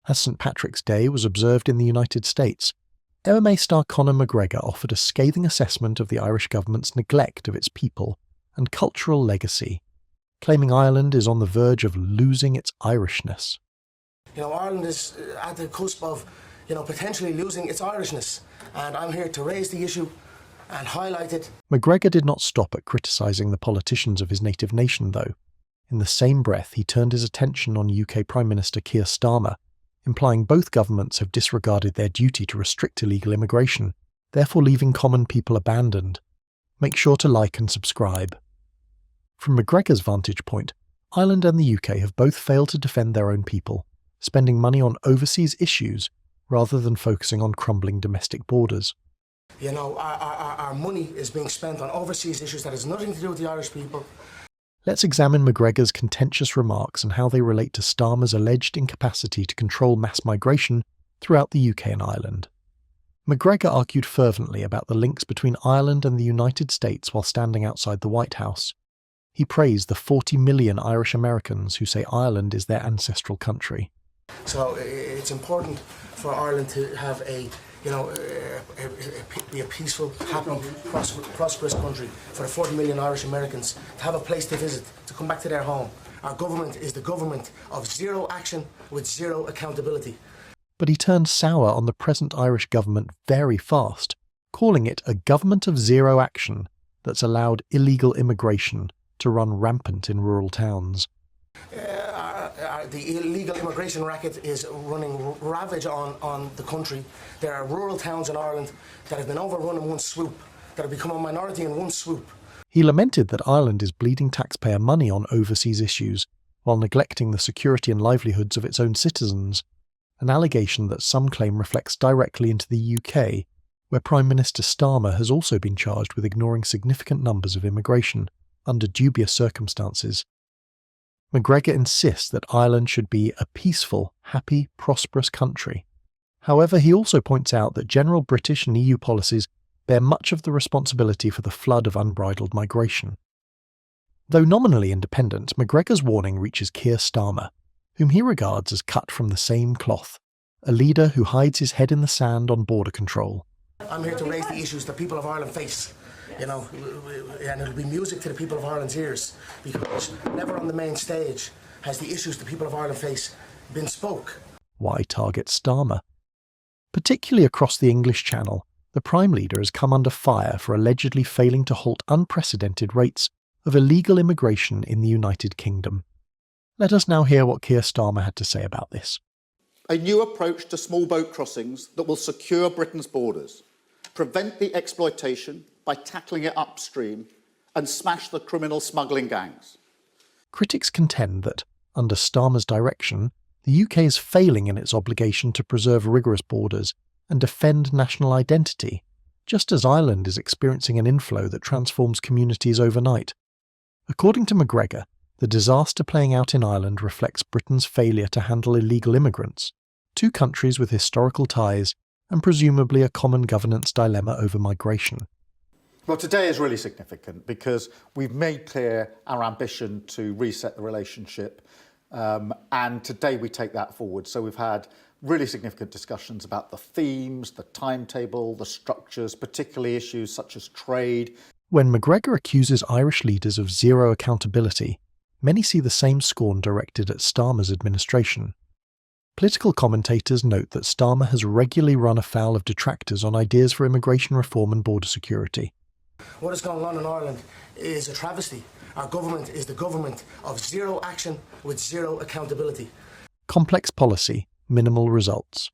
As St. Patrick's Day was observed in the United States, MMA star Conor McGregor offered a scathing assessment of the Irish government's neglect of its people and cultural legacy, claiming Ireland is on the verge of losing its Irishness. Ireland is at the cusp of, potentially losing its Irishness, and I'm here to raise the issue and highlight it. McGregor did not stop at criticising the politicians of his native nation, though. In the same breath, he turned his attention on UK Prime Minister Keir Starmer, implying both governments have disregarded their duty to restrict illegal immigration, therefore leaving common people abandoned. Make sure to like and subscribe. From McGregor's vantage point, Ireland and the UK have both failed to defend their own people, spending money on overseas issues rather than focusing on crumbling domestic borders. Our money is being spent on overseas issues that has nothing to do with the Irish people. Let's examine McGregor's contentious remarks and how they relate to Starmer's alleged incapacity to control mass migration throughout the UK and Ireland. McGregor argued fervently about the links between Ireland and the United States while standing outside the White House. He praised the 40 million Irish Americans who say Ireland is their ancestral country. So it's important for Ireland to have be a peaceful, happy, prosperous country for the 40 million Irish Americans to have a place to visit, to come back to their home. Our government is the government of zero action with zero accountability. But he turned sour on the present Irish government very fast, calling it a government of zero action that's allowed illegal immigration to run rampant in rural towns. The illegal immigration racket is running ravage on the country. There are rural towns in Ireland that have been overrun in one swoop, that have become a minority in one swoop. He lamented that Ireland is bleeding taxpayer money on overseas issues while neglecting the security and livelihoods of its own citizens, an allegation that some claim reflects directly into the UK, where Prime Minister Starmer has also been charged with ignoring significant numbers of immigration under dubious circumstances. McGregor insists that Ireland should be a peaceful, happy, prosperous country. However, he also points out that general British and EU policies bear much of the responsibility for the flood of unbridled migration. Though nominally independent, McGregor's warning reaches Keir Starmer, whom he regards as cut from the same cloth, a leader who hides his head in the sand on border control. I'm here to raise the issues that people of Ireland face. And it'll be music to the people of Ireland's ears, because never on the main stage has the issues the people of Ireland face been spoke. Why target Starmer? Particularly across the English Channel, the Prime Leader has come under fire for allegedly failing to halt unprecedented rates of illegal immigration in the United Kingdom. Let us now hear what Keir Starmer had to say about this. A new approach to small boat crossings that will secure Britain's borders, prevent the exploitation by tackling it upstream, and smash the criminal smuggling gangs. Critics contend that, under Starmer's direction, the UK is failing in its obligation to preserve rigorous borders and defend national identity, just as Ireland is experiencing an inflow that transforms communities overnight. According to McGregor, the disaster playing out in Ireland reflects Britain's failure to handle illegal immigrants, two countries with historical ties and presumably a common governance dilemma over migration. Well, today is really significant because we've made clear our ambition to reset the relationship, and today we take that forward. So we've had really significant discussions about the themes, the timetable, the structures, particularly issues such as trade. When McGregor accuses Irish leaders of zero accountability, many see the same scorn directed at Starmer's administration. Political commentators note that Starmer has regularly run afoul of detractors on ideas for immigration reform and border security. What is going on in Ireland is a travesty. Our government is the government of zero action with zero accountability. Complex policy, minimal results.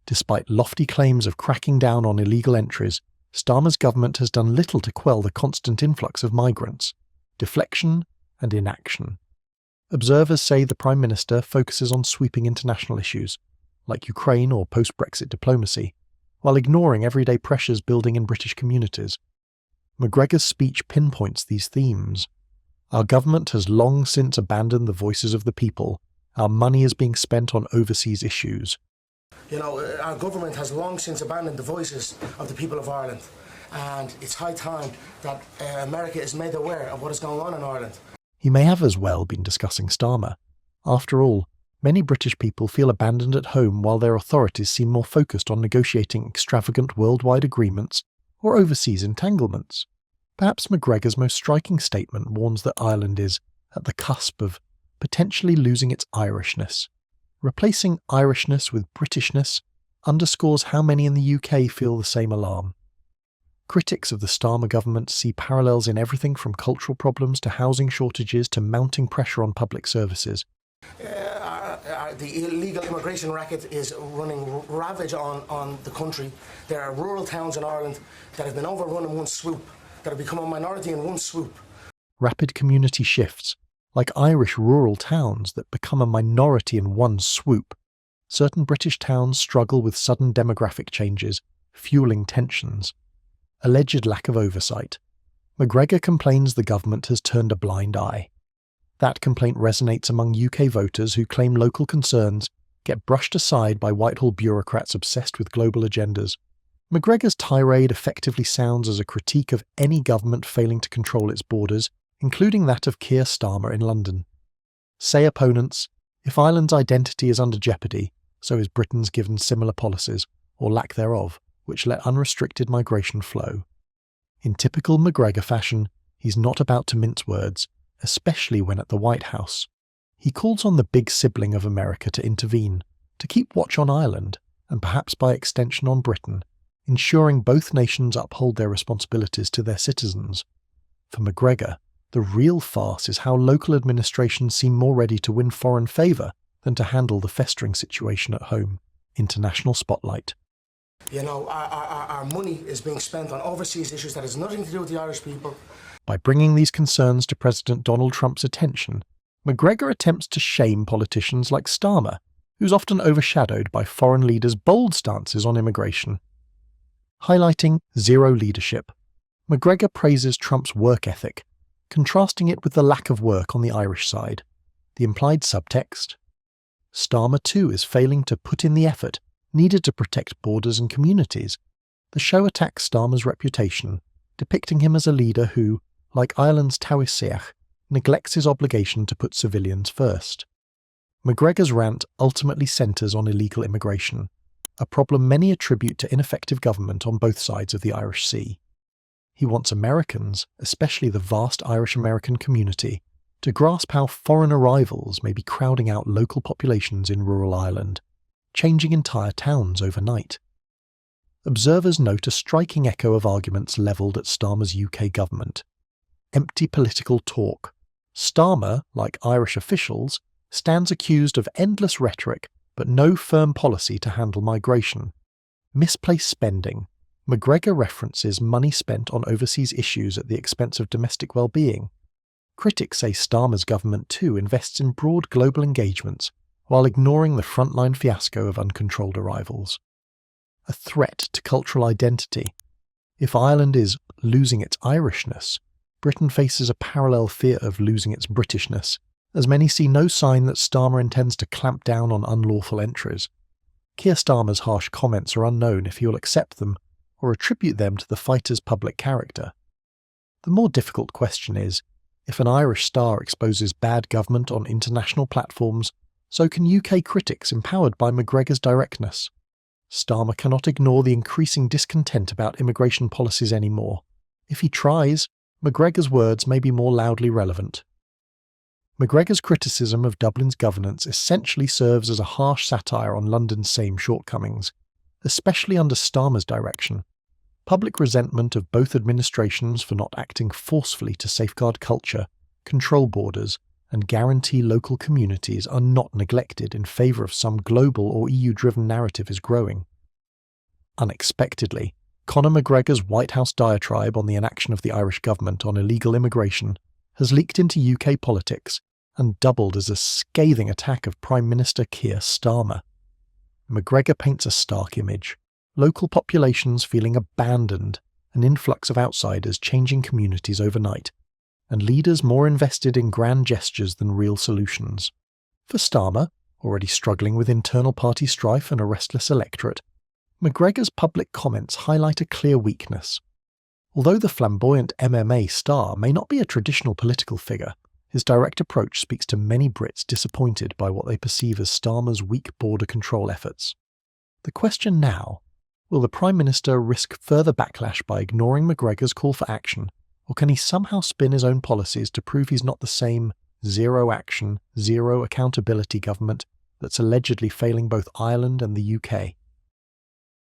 Despite lofty claims of cracking down on illegal entries, Starmer's government has done little to quell the constant influx of migrants, deflection and inaction. Observers say the Prime Minister focuses on sweeping international issues, like Ukraine or post-Brexit diplomacy, while ignoring everyday pressures building in British communities. McGregor's speech pinpoints these themes. Our government has long since abandoned the voices of the people. Our money is being spent on overseas issues. Our government has long since abandoned the voices of the people of Ireland. And it's high time that America is made aware of what is going on in Ireland. He may have as well been discussing Starmer. After all, Many British people feel abandoned at home while their authorities seem more focused on negotiating extravagant worldwide agreements or overseas entanglements. Perhaps McGregor's most striking statement warns that Ireland is at the cusp of potentially losing its Irishness. Replacing Irishness with Britishness underscores how many in the UK feel the same alarm. Critics of the Starmer government see parallels in everything from cultural problems to housing shortages to mounting pressure on public services. The illegal immigration racket is running ravage on the country. There are rural towns in Ireland that have been overrun in one swoop, that have become a minority in one swoop. Rapid community shifts, like Irish rural towns that become a minority in one swoop. Certain British towns struggle with sudden demographic changes, fueling tensions. Alleged lack of oversight. McGregor complains the government has turned a blind eye. That complaint resonates among UK voters who claim local concerns get brushed aside by Whitehall bureaucrats obsessed with global agendas. McGregor's tirade effectively sounds as a critique of any government failing to control its borders, including that of Keir Starmer in London. Say opponents, if Ireland's identity is under jeopardy, so is Britain's given similar policies, or lack thereof, which let unrestricted migration flow. In typical McGregor fashion, he's not about to mince words, especially when at the White House. He calls on the big sibling of America to intervene, to keep watch on Ireland, and perhaps by extension on Britain, ensuring both nations uphold their responsibilities to their citizens. For McGregor, the real farce is how local administrations seem more ready to win foreign favour than to handle the festering situation at home. International spotlight. You know, our money is being spent on overseas issues that has nothing to do with the Irish people. By bringing these concerns to President Donald Trump's attention, McGregor attempts to shame politicians like Starmer, who's often overshadowed by foreign leaders' bold stances on immigration. Highlighting zero leadership, McGregor praises Trump's work ethic, contrasting it with the lack of work on the Irish side. The implied subtext? Starmer too is failing to put in the effort needed to protect borders and communities. The show attacks Starmer's reputation, depicting him as a leader who, like Ireland's Taoiseach, neglects his obligation to put civilians first. McGregor's rant ultimately centres on illegal immigration, a problem many attribute to ineffective government on both sides of the Irish Sea. He wants Americans, especially the vast Irish-American community, to grasp how foreign arrivals may be crowding out local populations in rural Ireland, changing entire towns overnight. Observers note a striking echo of arguments levelled at Starmer's UK government. Empty political talk. Starmer, like Irish officials, stands accused of endless rhetoric but no firm policy to handle migration. Misplaced spending. McGregor references money spent on overseas issues at the expense of domestic well-being. Critics say Starmer's government too invests in broad global engagements while ignoring the frontline fiasco of uncontrolled arrivals. A threat to cultural identity. If Ireland is losing its Irishness, Britain faces a parallel fear of losing its Britishness, as many see no sign that Starmer intends to clamp down on unlawful entries. Keir Starmer's harsh comments are unknown if he will accept them or attribute them to the fighter's public character. The more difficult question is, if an Irish star exposes bad government on international platforms, so can UK critics empowered by McGregor's directness. Starmer cannot ignore the increasing discontent about immigration policies anymore. If he tries, McGregor's words may be more loudly relevant. McGregor's criticism of Dublin's governance essentially serves as a harsh satire on London's same shortcomings, especially under Starmer's direction. Public resentment of both administrations for not acting forcefully to safeguard culture, control borders, and guarantee local communities are not neglected in favour of some global or EU-driven narrative is growing. Unexpectedly, Conor McGregor's White House diatribe on the inaction of the Irish government on illegal immigration has leaked into UK politics and doubled as a scathing attack of Prime Minister Keir Starmer. McGregor paints a stark image. Local populations feeling abandoned, an influx of outsiders changing communities overnight, and leaders more invested in grand gestures than real solutions. For Starmer, already struggling with internal party strife and a restless electorate, McGregor's public comments highlight a clear weakness. Although the flamboyant MMA star may not be a traditional political figure, His direct approach speaks to many Brits disappointed by what they perceive as Starmer's weak border control efforts. The question now: will the Prime Minister risk further backlash by ignoring McGregor's call for action, or can he somehow spin his own policies to prove he's not the same zero action, zero accountability government that's allegedly failing both Ireland and the UK?